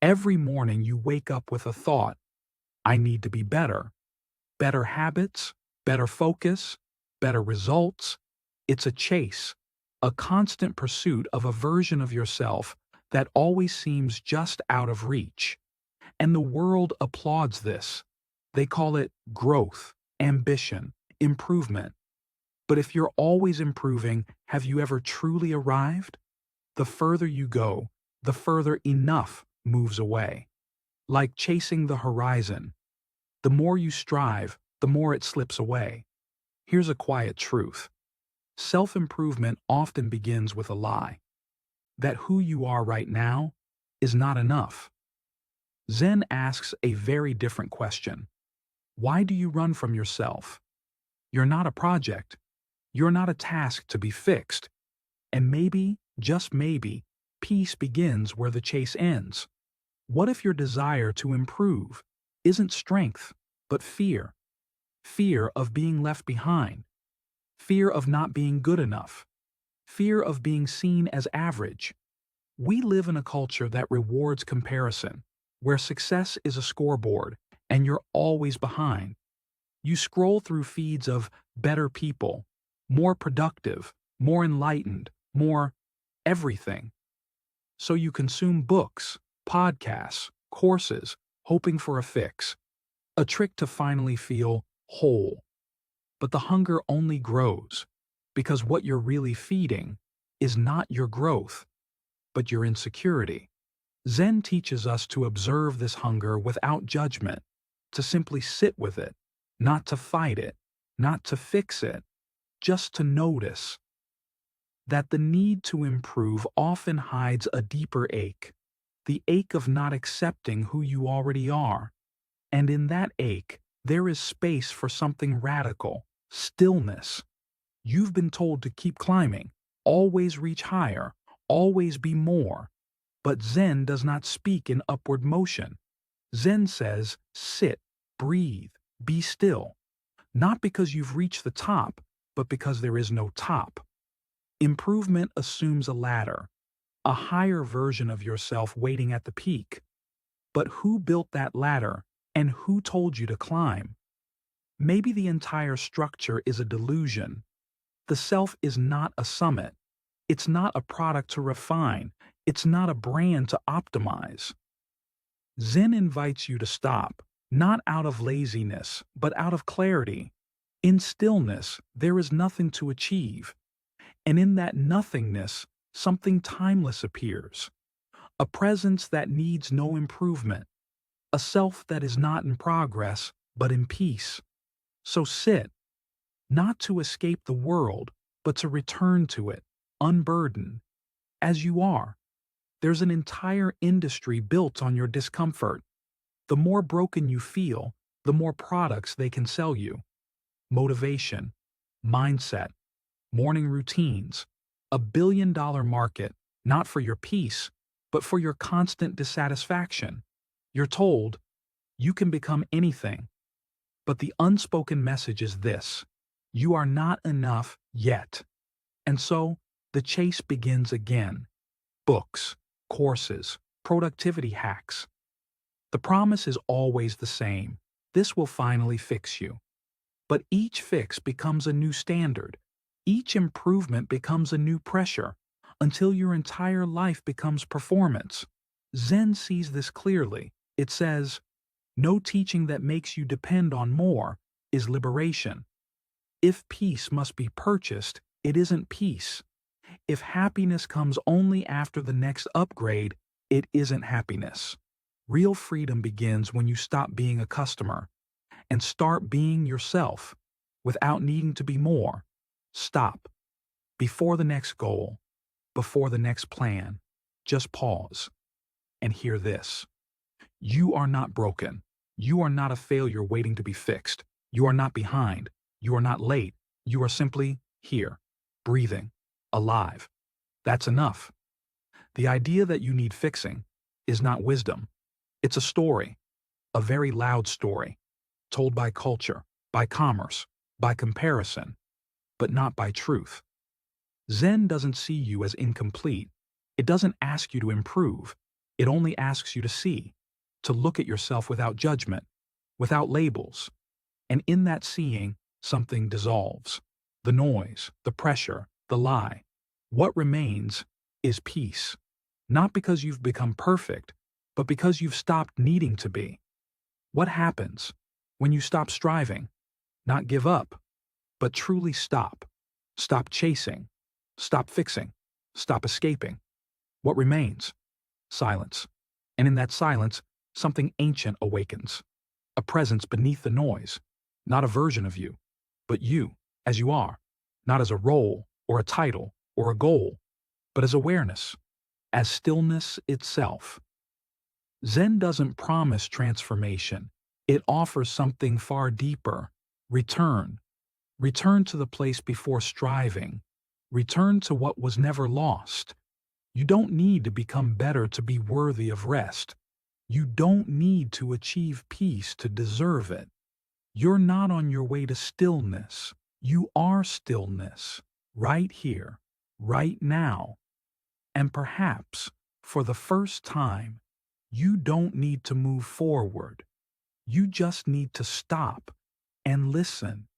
Every morning you wake up with a thought, I need to be better. Better habits, better focus, better results. It's a chase, a constant pursuit of a version of yourself that always seems just out of reach. And the world applauds this. They call it growth, ambition, improvement. But if you're always improving, have you ever truly arrived? The further you go, the further enough moves away. Like chasing the horizon. The more you strive, the more it slips away. Here's a quiet truth. Self-improvement often begins with a lie. That who you are right now is not enough. Zen asks a very different question. Why do you run from yourself? You're not a project. You're not a task to be fixed. And maybe, just maybe, peace begins where the chase ends. What if your desire to improve isn't strength, but fear? Fear of being left behind. Fear of not being good enough. Fear of being seen as average. We live in a culture that rewards comparison, where success is a scoreboard and you're always behind. You scroll through feeds of better people, more productive, more enlightened, more everything. So you consume books, podcasts, courses, hoping for a fix, a trick to finally feel whole. But the hunger only grows, because what you're really feeding is not your growth, but your insecurity. Zen teaches us to observe this hunger without judgment, to simply sit with it, not to fight it, not to fix it, just to notice that the need to improve often hides a deeper ache, the ache of not accepting who you already are. And in that ache, there is space for something radical, stillness. You've been told to keep climbing, always reach higher, always be more. But Zen does not speak in upward motion. Zen says, sit, breathe, be still. Not because you've reached the top, but because there is no top. Improvement assumes a ladder, a higher version of yourself waiting at the peak. But who built that ladder, and who told you to climb? Maybe the entire structure is a delusion. The self is not a summit. It's not a product to refine. It's not a brand to optimize. Zen invites you to stop, not out of laziness, but out of clarity. In stillness, there is nothing to achieve. And in that nothingness, something timeless appears. A presence that needs no improvement. A self that is not in progress, but in peace. So sit, not to escape the world, but to return to it, unburdened, as you are. There's an entire industry built on your discomfort. The more broken you feel, the more products they can sell you. Motivation, mindset, morning routines, $1 billion market, not for your peace, but for your constant dissatisfaction. You're told, you can become anything. But the unspoken message is this: you are not enough yet. And so, the chase begins again. Books, courses, productivity hacks. The promise is always the same. This will finally fix you. But each fix becomes a new standard. Each improvement becomes a new pressure, until your entire life becomes performance. Zen sees this clearly. It says, no teaching that makes you depend on more is liberation. If peace must be purchased, it isn't peace. If happiness comes only after the next upgrade, it isn't happiness. Real freedom begins when you stop being a customer and start being yourself without needing to be more. Stop. Before the next goal, before the next plan, just pause and hear this. You are not broken. You are not a failure waiting to be fixed. You are not behind. You are not late. You are simply here, breathing, alive. That's enough. The idea that you need fixing is not wisdom. It's a story, a very loud story, told by culture, by commerce, by comparison, but not by truth. Zen doesn't see you as incomplete. It doesn't ask you to improve. It only asks you to see, to look at yourself without judgment, without labels. And in that seeing, something dissolves. The noise, the pressure, the lie. What remains is peace. Not because you've become perfect, but because you've stopped needing to be. What happens when you stop striving? Not give up, but truly stop. Stop chasing. Stop fixing. Stop escaping. What remains? Silence. And in that silence, something ancient awakens. A presence beneath the noise. Not a version of you, but you, as you are. Not as a role, or a title, or a goal, but as awareness, as stillness itself. Zen doesn't promise transformation. It offers something far deeper. Return. Return to the place before striving. Return to what was never lost. You don't need to become better to be worthy of rest. You don't need to achieve peace to deserve it. You're not on your way to stillness. You are stillness, right here, right now. And perhaps, for the first time, you don't need to move forward. You just need to stop and listen.